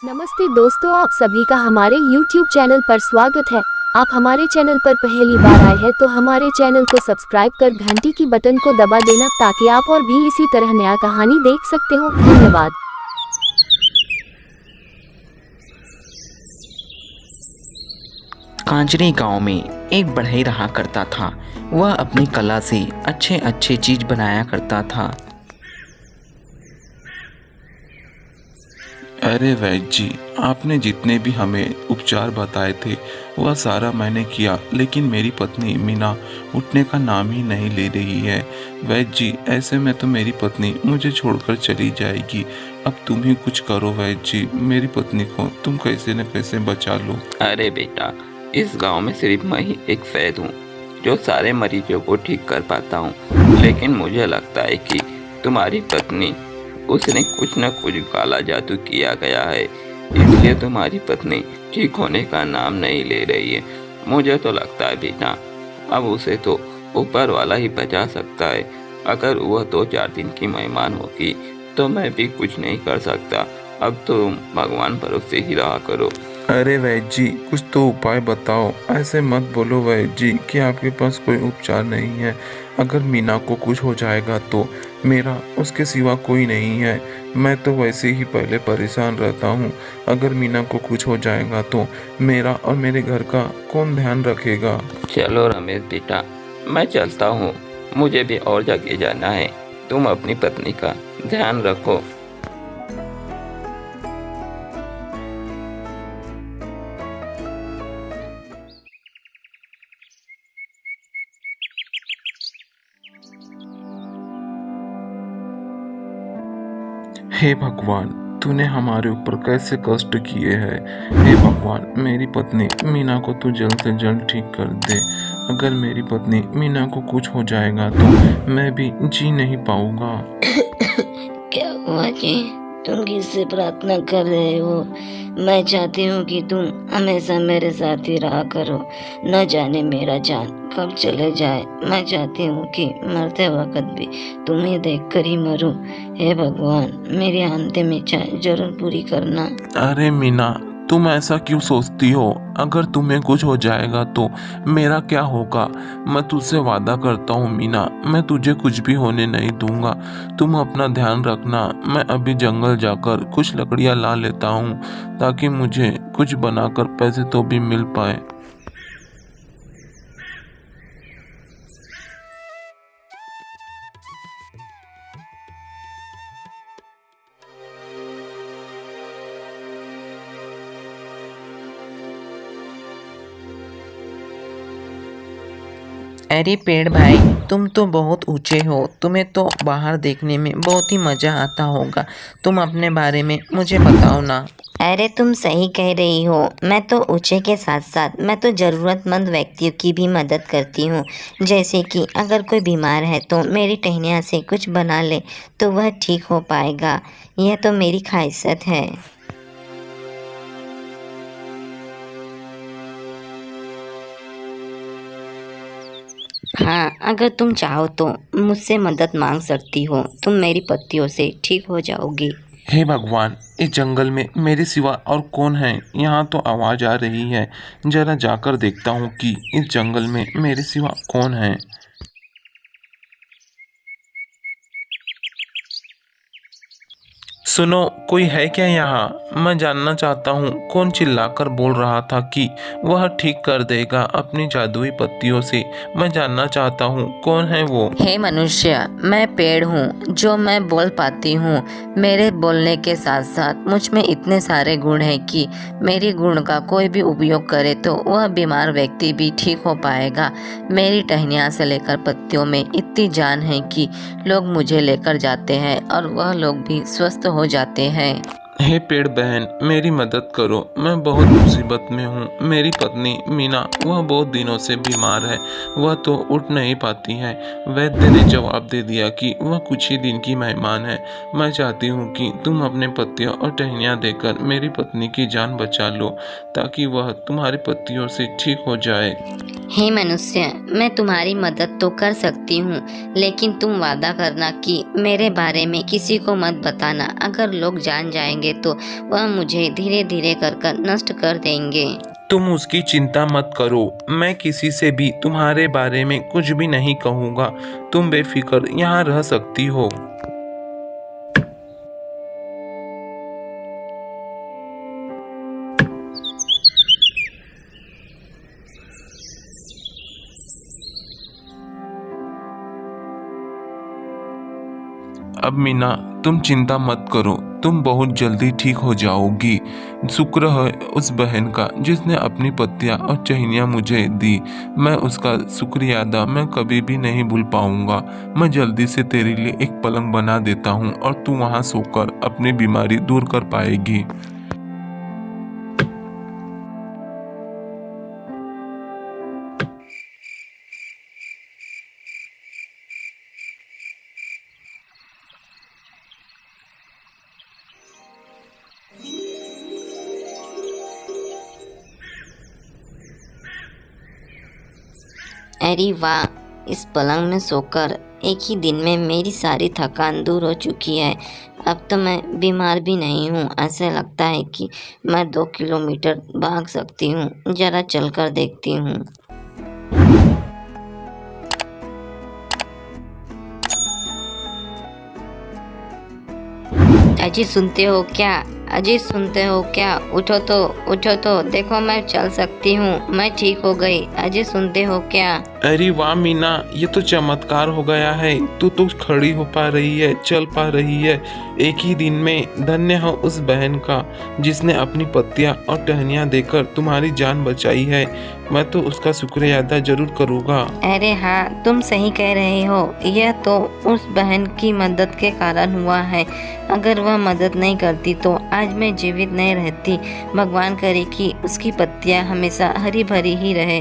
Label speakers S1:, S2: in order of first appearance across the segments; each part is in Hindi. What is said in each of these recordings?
S1: नमस्ते दोस्तों, आप सभी का हमारे YouTube चैनल पर स्वागत है। आप हमारे चैनल पर पहली बार आए हैं तो हमारे चैनल को सब्सक्राइब कर घंटी की बटन को दबा देना ताकि आप और भी इसी तरह नया कहानी देख सकते हो। धन्यवाद।
S2: कांजरी गांव में एक बढ़ई रहा करता था। वह अपनी कला से अच्छे अच्छे चीज बनाया करता था।
S3: अरे वैद्य जी, आपने जितने भी हमें उपचार बताए थे वह सारा मैंने किया, लेकिन मेरी पत्नी मीना उठने का नाम ही नहीं ले रही है। वैद्य जी, ऐसे में तो मेरी पत्नी मुझे छोड़कर चली जाएगी। अब तुम ही कुछ करो वैद्य जी, मेरी पत्नी को तुम कैसे न कैसे बचा लो।
S4: अरे बेटा, इस गांव में सिर्फ मैं ही एक वैद्य हूँ जो सारे मरीजों को ठीक कर पाता हूँ, लेकिन मुझे लगता है कि तुम्हारी पत्नी उसने कुछ न कुछ काला जादू किया गया है, इसलिए तुम्हारी पत्नी ठीक होने का नाम नहीं ले रही है। मुझे तो लगता है बेटा, अब उसे तो ऊपर वाला ही बचा सकता है। अगर वह 2-4 दिन की मेहमान होगी तो मैं भी कुछ नहीं कर सकता। अब तुम भगवान भरोसे ही रहा करो।
S3: अरे वैद्य जी, कुछ तो उपाय बताओ। ऐसे मत बोलो वैद्य जी कि आपके पास कोई उपचार नहीं है। अगर मीना को कुछ हो जाएगा तो मेरा उसके सिवा कोई नहीं है। मैं तो वैसे ही पहले परेशान रहता हूँ। अगर मीना को कुछ हो जाएगा तो मेरा और मेरे घर का कौन ध्यान रखेगा।
S4: चलो रमेश बेटा, मैं चलता हूँ, मुझे भी और जगह जाना है। तुम अपनी पत्नी का ध्यान रखो।
S3: हे भगवान, तूने हमारे ऊपर कैसे कष्ट किए हैं। हे भगवान, मेरी पत्नी मीना को तू जल्द से जल्द ठीक कर दे। अगर मेरी पत्नी मीना को कुछ हो जाएगा तो मैं भी जी नहीं पाऊंगा।
S5: क्या हुआ जी? तुम किससे प्रार्थना कर रहे हो? मैं चाहती हूँ कि तुम हमेशा मेरे साथ ही रहा करो। न जाने मेरा जान कब चले जाए। मैं चाहती हूँ कि मरते वक्त भी तुम्हें देख कर ही मरूं। हे भगवान, मेरी अंतिम इच्छा जरूर पूरी करना।
S3: अरे मीना, तुम ऐसा क्यों सोचती हो? अगर तुम्हें कुछ हो जाएगा तो मेरा क्या होगा? मैं तुझसे वादा करता हूँ मीना, मैं तुझे कुछ भी होने नहीं दूंगा। तुम अपना ध्यान रखना। मैं अभी जंगल जाकर कुछ लकड़ियाँ ला लेता हूँ ताकि मुझे कुछ बनाकर पैसे तो भी मिल पाए।
S2: अरे पेड़ भाई, तुम तो बहुत ऊंचे हो, तुम्हें तो बाहर देखने में बहुत ही मजा आता होगा। तुम अपने बारे में मुझे बताओ ना।
S5: अरे तुम सही कह रही हो। मैं तो ऊंचे के साथ साथ मैं तो ज़रूरतमंद व्यक्तियों की भी मदद करती हूँ। जैसे कि अगर कोई बीमार है तो मेरी टहनियाँ से कुछ बना ले तो वह ठीक हो पाएगा। यह तो मेरी ख्वाहिशत है। हाँ, अगर तुम चाहो तो मुझसे मदद मांग सकती हो। तुम मेरी पत्तियों से ठीक हो जाओगी।
S3: हे भगवान, इस जंगल में मेरे सिवा और कौन है? यहाँ तो आवाज़ आ रही है। जरा जाकर देखता हूँ कि इस जंगल में मेरे सिवा कौन है। सुनो, कोई है क्या यहाँ? मैं जानना चाहता हूँ कौन चिल्लाकर बोल रहा था कि वह ठीक कर देगा अपनी जादुई पत्तियों से। मैं जानना चाहता हूँ कौन है वो।
S5: हे मनुष्य, मैं पेड़ हूँ जो मैं बोल पाती हूँ। मेरे बोलने के साथ साथ मुझ में इतने सारे गुण हैं कि मेरी गुण का कोई भी उपयोग करे तो वह बीमार व्यक्ति भी ठीक हो पाएगा। मेरी टहनियाँ से लेकर पत्तियों में इतनी जान है कि लोग मुझे लेकर जाते हैं और वह लोग भी स्वस्थ हो जाते हैं।
S3: हे पेड़ बहन, मेरी मदद करो। मैं बहुत मुसीबत में हूँ। मेरी पत्नी मीना, वह बहुत दिनों से बीमार है। वह तो उठ नहीं पाती है। वैद्य ने जवाब दे दिया कि वह कुछ ही दिन की मेहमान है। मैं चाहती हूँ कि तुम अपने पत्तियों और टहनियाँ देकर मेरी पत्नी की जान बचा लो ताकि वह तुम्हारी पत्तियों से ठीक हो जाए।
S5: हे मनुष्य, मैं तुम्हारी मदद तो कर सकती हूँ, लेकिन तुम वादा करना कि मेरे बारे में किसी को मत बताना। अगर लोग जान जाएंगे करेंगे तो वह मुझे धीरे धीरे कर नष्ट कर देंगे।
S3: तुम उसकी चिंता मत करो, मैं किसी से भी तुम्हारे बारे में कुछ भी नहीं कहूँगा। तुम बेफिक्र यहाँ रह सकती हो। अब मीना, तुम चिंता मत करो, तुम बहुत जल्दी ठीक हो जाओगी। शुक्र है उस बहन का जिसने अपनी पत्तियां और टहनियाँ मुझे दी। मैं उसका शुक्रिया अदा मैं कभी भी नहीं भूल पाऊंगा। मैं जल्दी से तेरे लिए एक पलंग बना देता हूँ और तू वहाँ सोकर अपनी बीमारी दूर कर पाएगी।
S5: अरे वाह, इस पलंग में सोकर एक ही दिन में मेरी सारी थकान दूर हो चुकी है। अब तो मैं बीमार भी नहीं हूँ। ऐसा लगता है कि मैं 2 किलोमीटर भाग सकती हूँ। जरा चलकर देखती हूँ। अजी सुनते हो क्या? अजी सुनते हो क्या? उठो तो देखो, मैं चल सकती हूँ। मैं ठीक हो गई। अजी सुनते हो क्या?
S3: अरे वाह मीना, ये तो चमत्कार हो गया है। तू तो खड़ी हो पा रही है, चल पा रही है एक ही दिन में। धन्य हो उस बहन का जिसने अपनी पत्तियां और टहनियां देकर तुम्हारी जान बचाई है। मैं तो उसका शुक्रिया अदा जरूर करूँगा।
S5: अरे हाँ, तुम सही कह रहे हो। यह तो उस बहन की मदद के कारण हुआ है। अगर वह मदद नहीं करती तो आज मैं जीवित नहीं रहती। भगवान करे कि उसकी पत्तियां हमेशा हरी भरी ही रहे।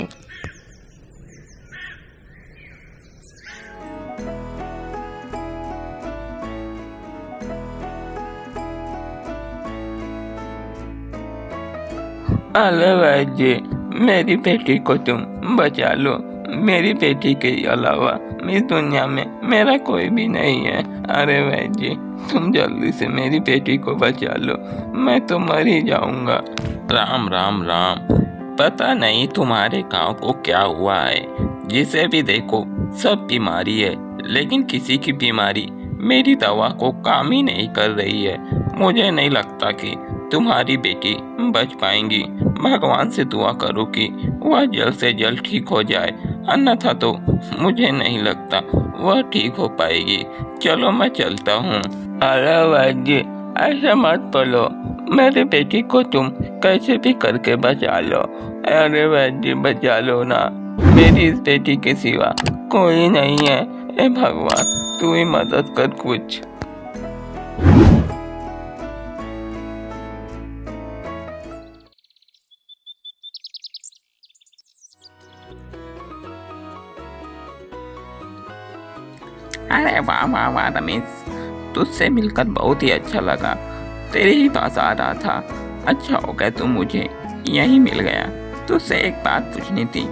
S4: अरे भाई जी, मेरी बेटी को तुम बचा लो। मेरी बेटी के अलावा इस दुनिया में मेरा कोई भी नहीं है। अरे भाई जी, तुम जल्दी से मेरी बेटी को बचा लो, मैं तो मर ही जाऊंगा। राम राम राम। पता नहीं तुम्हारे गांव को क्या हुआ है, जिसे भी देखो सब बीमारी है, लेकिन किसी की बीमारी मेरी दवा को काम ही नहीं कर रही है। मुझे नहीं लगता कि तुम्हारी बेटी बच पाएंगी। भगवान से दुआ करो कि वह जल्द से जल्द ठीक हो जाए, अन्यथा तो मुझे नहीं लगता वह ठीक हो पाएगी। चलो मैं चलता हूँ। अरे भाई जी, ऐसा मत बोलो। मेरे बेटी को तुम कैसे भी करके बचा लो। अरे भाई जी, बचा लो ना। मेरी इस बेटी के सिवा कोई नहीं है। ए भगवान, तू ही मदद कर कुछ। अरे वाह वाह वाह रमेश, तुझसे मिलकर बहुत ही अच्छा लगा। तेरे ही पास आ रहा था। अच्छा हो गया तू मुझे यहीं मिल गया। तुझसे एक बात पूछनी थी।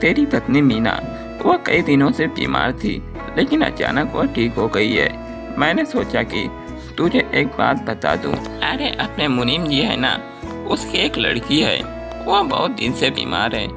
S4: तेरी पत्नी मीना, वह कई दिनों से बीमार थी, लेकिन अचानक वह ठीक हो गई है। मैंने सोचा कि तुझे एक बात बता दूं। अरे अपने मुनीम जी है ना, उसकी एक लड़की है, वह बहुत दिन से बीमार है।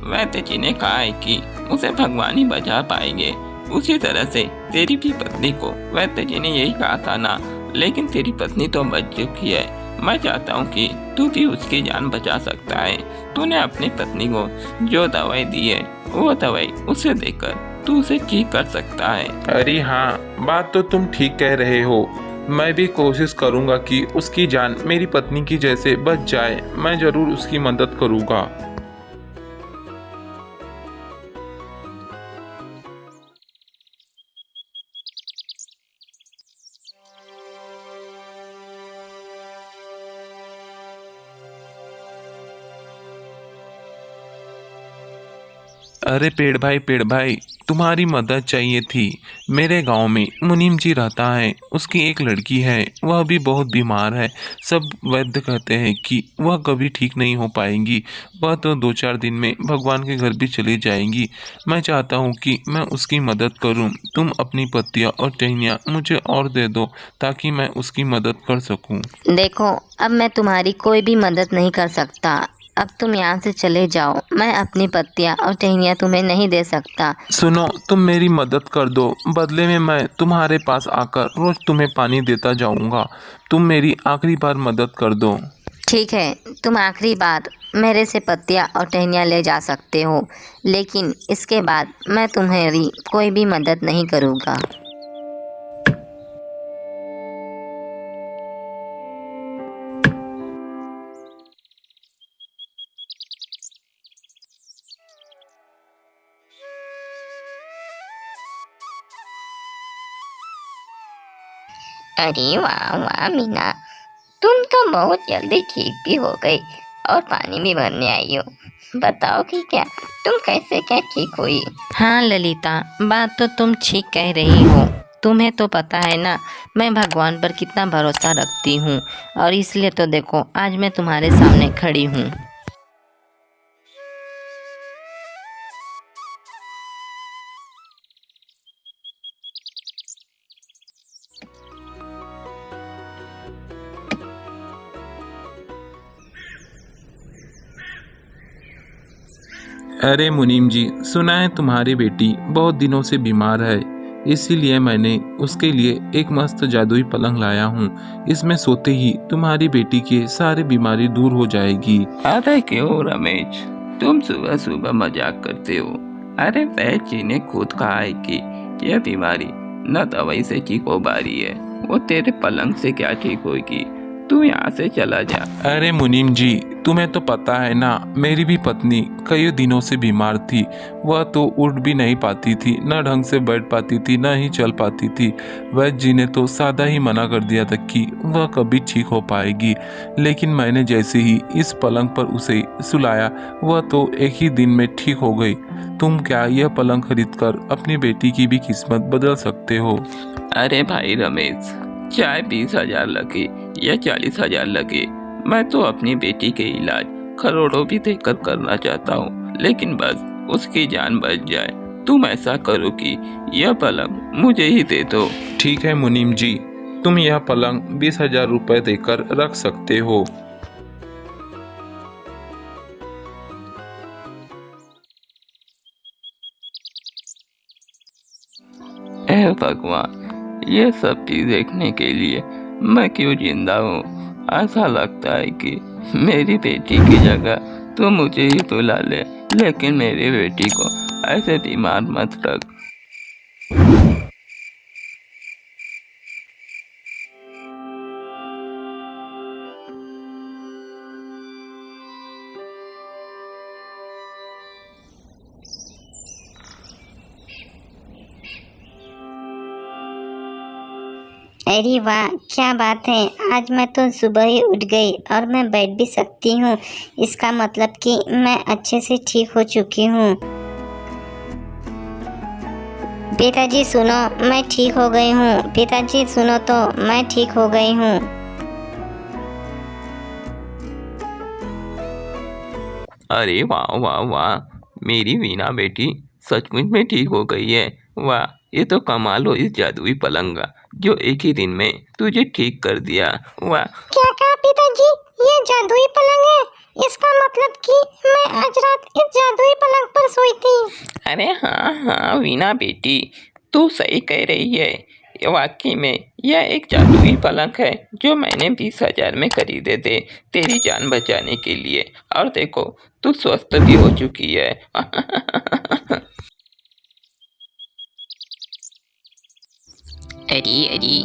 S4: वैद्य जी ने कहा है कि उसे भगवान ही बचा पाएंगे। उसी तरह से तेरी भी पत्नी को वैद्य जी ने यही कहा था ना, लेकिन तेरी पत्नी तो बच चुकी है। मैं चाहता हूँ कि तू भी उसकी जान बचा सकता है। तूने अपनी पत्नी को जो दवाई दी है, वो दवाई उसे देकर तू उसे ठीक कर सकता है।
S3: अरे हाँ, बात तो तुम ठीक कह रहे हो। मैं भी कोशिश करूँगा कि उसकी जान मेरी पत्नी की जैसे बच जाए। मैं ज़रूर उसकी मदद करूँगा। अरे पेड़ भाई, तुम्हारी मदद चाहिए थी। मेरे गांव में मुनीम जी रहता है, उसकी एक लड़की है, वह भी बहुत बीमार है। सब वैद्य कहते हैं कि वह कभी ठीक नहीं हो पाएंगी, वह तो 2-4 दिन में भगवान के घर भी चली जाएंगी। मैं चाहता हूँ कि मैं उसकी मदद करूँ। तुम अपनी पत्तियाँ और टहनियाँ मुझे और दे दो ताकि मैं उसकी मदद कर सकूँ।
S5: देखो, अब मैं तुम्हारी कोई भी मदद नहीं कर सकता। अब तुम यहाँ से चले जाओ। मैं अपनी पत्तियाँ और टहनियाँ तुम्हें नहीं दे सकता।
S3: सुनो, तुम मेरी मदद कर दो, बदले में मैं तुम्हारे पास आकर रोज तुम्हें पानी देता जाऊंगा। तुम मेरी आखिरी बार मदद कर दो।
S5: ठीक है, तुम आखिरी बार मेरे से पत्तियाँ और टहनियाँ ले जा सकते हो, लेकिन इसके बाद मैं तुम्हारी कोई भी मदद नहीं करूँगा।
S6: अरे वाह वाह मीना, तुम तो बहुत जल्दी ठीक भी हो गई और पानी भी भरने आई हो। बताओ कि क्या तुम कैसे क्या ठीक हुई?
S5: हाँ ललिता, बात तो तुम ठीक कह रही हो। तुम्हें तो पता है ना, मैं भगवान पर कितना भरोसा रखती हूँ, और इसलिए तो देखो आज मैं तुम्हारे सामने खड़ी हूँ।
S3: अरे मुनीम जी, सुना है तुम्हारी बेटी बहुत दिनों से बीमार है, इसीलिए मैंने उसके लिए एक मस्त जादुई पलंग लाया हूँ। इसमें सोते ही तुम्हारी बेटी की सारी बीमारी दूर हो जाएगी।
S4: अरे क्यों रमेश, तुम सुबह सुबह मजाक करते हो? अरे वैद्य जी ने खुद कहा है कि यह बीमारी न दवाई से ठीक हो पा रही है, वो तेरे पलंग से क्या ठीक होगी। तू यहाँ से चला जा।
S3: अरे मुनीम जी, तुम्हें तो पता है ना, मेरी भी पत्नी कई दिनों से बीमार थी। वह तो उठ भी नहीं पाती थी, न ढंग से बैठ पाती थी, न ही चल पाती थी। वैद्य जी ने तो सादा ही मना कर दिया था कि वह कभी ठीक हो पाएगी। लेकिन मैंने जैसे ही इस पलंग पर उसे सुलाया, वह तो एक ही दिन में ठीक हो गई। तुम क्या यह पलंग खरीद कर अपनी बेटी की भी किस्मत बदल सकते हो?
S4: अरे भाई रमेश, चाहे 20,000 लगे या 40,000 लगे, मैं तो अपनी बेटी के इलाज करोड़ों भी देकर करना चाहता हूँ, लेकिन बस उसकी जान बच जाए। तुम ऐसा करो कि यह पलंग मुझे ही दे दो।
S3: ठीक है मुनीम जी, तुम यह पलंग 20,000 रुपये देकर रख सकते हो।
S4: ऐ भगवान, ये सब चीज देखने के लिए मैं क्यों जिंदा हूँ? ऐसा लगता है कि मेरी बेटी की जगह तो मुझे ही बुला ले, लेकिन मेरी बेटी को ऐसे बीमार मत रख।
S6: अरे वाह, क्या बात है, आज मैं तो सुबह ही उठ गई और मैं बैठ भी सकती हूँ। इसका मतलब कि मैं अच्छे से ठीक हो चुकी हूँ। पिताजी सुनो, मैं ठीक हो गई हूँ। पिताजी सुनो तो, मैं ठीक हो गई हूँ।
S4: अरे वाह वाह वाह, मेरी वीना बेटी सचमुच में ठीक हो गई है। वाह, ये तो कमाल हो इस जादुई पलंग का, जो एक ही दिन में तुझे ठीक कर दिया। वाह।
S6: क्या कहा पिताजी? ये जादुई पलंग है? इसका मतलब कि मैं आज रात इस जादुई पलंग पर सोई थी।
S4: अरे हाँ हाँ वीना बेटी, तू सही कह रही है। ये वाकई में यह एक जादुई पलंग है जो मैंने 20,000 में खरीदे थे तेरी जान बचाने के लिए। और देखो, तू स्वस्थ भी हो चुकी है।
S6: अरे अरे,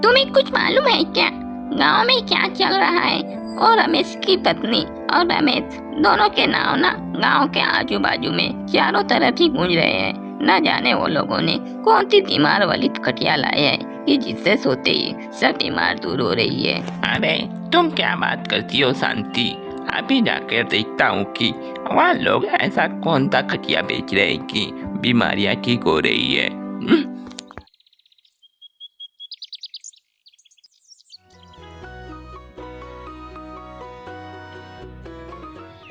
S6: तुम्हें कुछ मालूम है क्या गांव में क्या चल रहा है? और रमेश की पत्नी और रमेश दोनों के नाम ना गांव के आजू बाजू में चारों तरफ ही गूंज रहे हैं। न जाने वो लोगों ने कौन सी बीमार वाली खटिया लाया है कि जिससे सोते ही सब बीमार दूर हो रही है।
S4: अरे तुम क्या बात करती हो शांति? अभी जाकर देखता हूँ कि वहाँ लोग ऐसा कौन सा खटिया बेच रहे हैं कि बीमारियाँ ठीक हो रही है।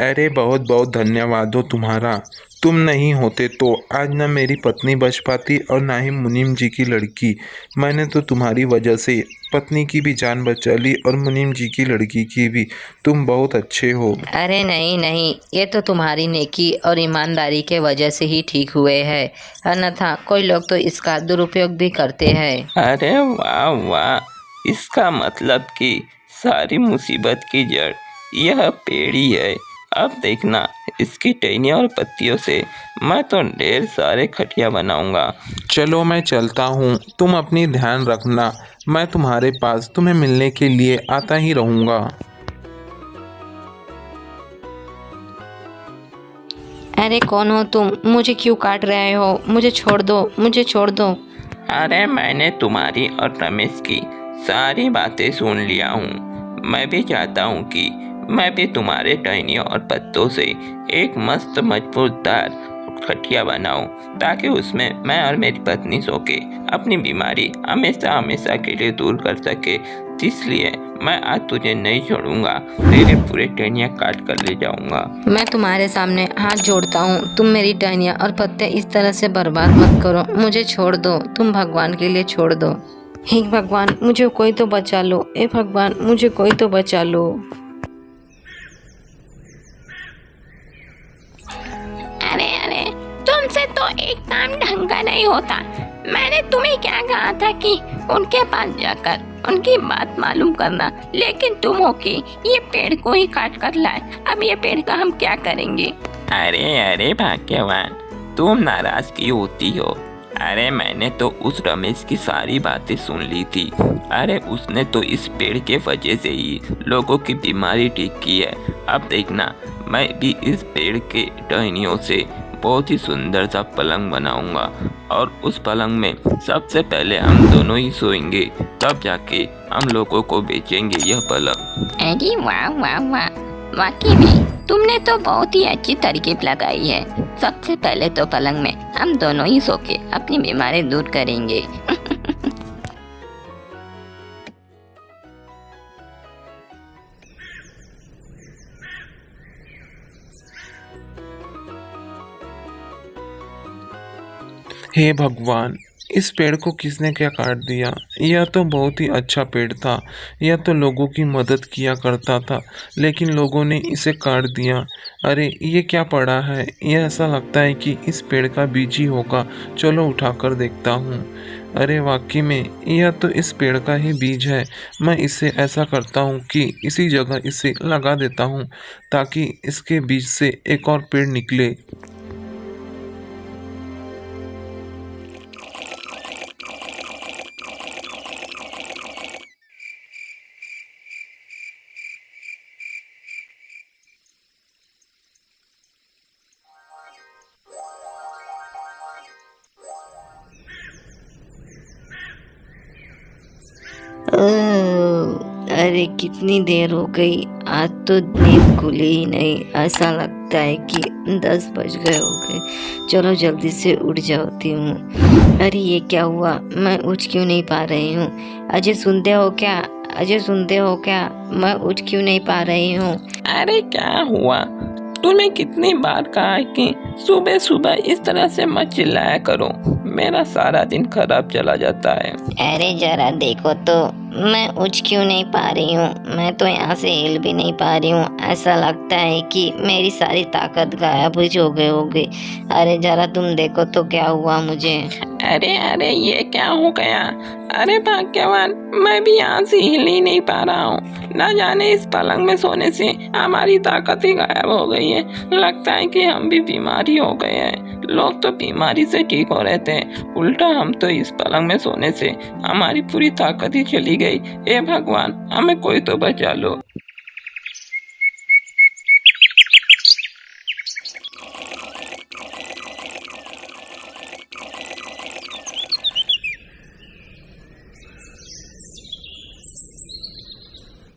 S3: अरे बहुत बहुत धन्यवाद हो तुम्हारा। तुम नहीं होते तो आज ना मेरी पत्नी बच पाती और ना ही मुनीम जी की लड़की। मैंने तो तुम्हारी वजह से पत्नी की भी जान बचा ली और मुनीम जी की लड़की की भी। तुम बहुत अच्छे हो।
S5: अरे नहीं नहीं, ये तो तुम्हारी नेकी और ईमानदारी के वजह से ही ठीक हुए हैं, अन्यथा कोई लोग तो इसका दुरुपयोग भी करते हैं।
S4: अरे वाह वाह, इसका मतलब कि सारी मुसीबत की जड़ यह पेड़ ही है। अब देखना, इसकी टहनियों और पत्तियों से मैं तो ढेर सारे खटिया बनाऊंगा।
S3: चलो मैं चलता हूँ, तुम अपनी ध्यान रखना। मैं तुम्हारे पास तुम्हें मिलने के लिए आता ही रहूँगा।
S5: अरे कौन हो तुम? मुझे क्यों काट रहे हो? मुझे छोड़ दो, मुझे छोड़ दो।
S4: अरे मैंने तुम्हारी और रमेश की सारी बातें सुन लिया हूँ। मैं भी चाहता हूँ कि मैं भी तुम्हारे टहनियों और पत्तों से एक मस्त मजबूतदार खटिया बनाऊं, ताकि उसमें मैं और मेरी पत्नी सो के अपनी बीमारी हमेशा हमेशा के लिए दूर कर सके। इसलिए मैं आज तुझे नहीं छोड़ूंगा, तेरे पूरे टहनियाँ काट कर ले जाऊंगा।
S5: मैं तुम्हारे सामने हाथ जोड़ता हूँ, तुम मेरी टहनियाँ और पत्ते इस तरह से बर्बाद मत करो। मुझे छोड़ दो, तुम भगवान के लिए छोड़ दो। हे भगवान, मुझे कोई तो बचा लो। हे भगवान, मुझे कोई तो बचा लो।
S6: अरे अरे, तुमसे तो एक काम ढंग का नहीं होता। मैंने तुम्हें क्या कहा था कि उनके पास जाकर उनकी बात मालूम करना, लेकिन तुम हो कि ये पेड़ को ही काट कर लाए। अब ये पेड़ का हम क्या करेंगे?
S4: अरे अरे भाग्यवान, तुम नाराज क्यों होती हो? अरे मैंने तो उस रमेश की सारी बातें सुन ली थी। अरे उसने तो इस पेड़ के वजह से ही लोगों की बीमारी ठीक की है। अब देखना, मैं भी इस पेड़ के टहनियों से बहुत ही सुंदर सा पलंग बनाऊंगा और उस पलंग में सबसे पहले हम दोनों ही सोएंगे, तब जाके हम लोगों को बेचेंगे यह पलंग।
S6: अरे वाह वाह वाह, वाकई में तुमने तो बहुत ही अच्छी तरकीब लगाई है। सबसे पहले तो पलंग में हम दोनों ही सो के अपनी बीमारी दूर करेंगे।
S3: हे भगवान, इस पेड़ को किसने क्या काट दिया? यह तो बहुत ही अच्छा पेड़ था। यह तो लोगों की मदद किया करता था, लेकिन लोगों ने इसे काट दिया। अरे ये क्या पड़ा है? यह ऐसा लगता है कि इस पेड़ का बीज ही होगा। चलो उठाकर देखता हूँ। अरे वाकई में यह तो इस पेड़ का ही बीज है। मैं इसे ऐसा करता हूँ कि इसी जगह इसे लगा देता हूँ, ताकि इसके बीज से एक और पेड़ निकले।
S5: अरे कितनी देर हो गई, आज तो नींद खुली ही नहीं। ऐसा लगता है कि 10 बज गए हो गए। चलो जल्दी से उठ जाती हूँ। अरे ये क्या हुआ? मैं उठ क्यों नहीं पा रही हूँ? अजय सुनते हो क्या? अजय सुनते हो क्या? मैं उठ क्यों नहीं पा रही हूँ?
S4: अरे क्या हुआ? तूने कितनी बार कहा है कि सुबह सुबह इस तरह से मत चिल्लाया करो, मेरा सारा दिन खराब चला जाता है।
S6: अरे जरा देखो तो, मैं उठ क्यों नहीं पा रही हूँ। मैं तो यहाँ से हिल भी नहीं पा रही हूँ। ऐसा लगता है कि मेरी सारी ताकत गायब हो गई होगी। अरे जरा तुम देखो तो क्या हुआ मुझे।
S4: अरे अरे ये क्या हो गया? अरे भाग्यवान, मैं भी यहाँ से हिल ही नहीं पा रहा हूँ। ना जाने इस पलंग में सोने से हमारी ताकत ही गायब हो गई है। लगता है कि हम भी बीमारी हो गए हैं। लोग तो बीमारी से ठीक हो रहे थे, उल्टा हम तो इस पलंग में सोने से हमारी पूरी ताकत ही चली गई। हे भगवान, हमें कोई तो बचा लो।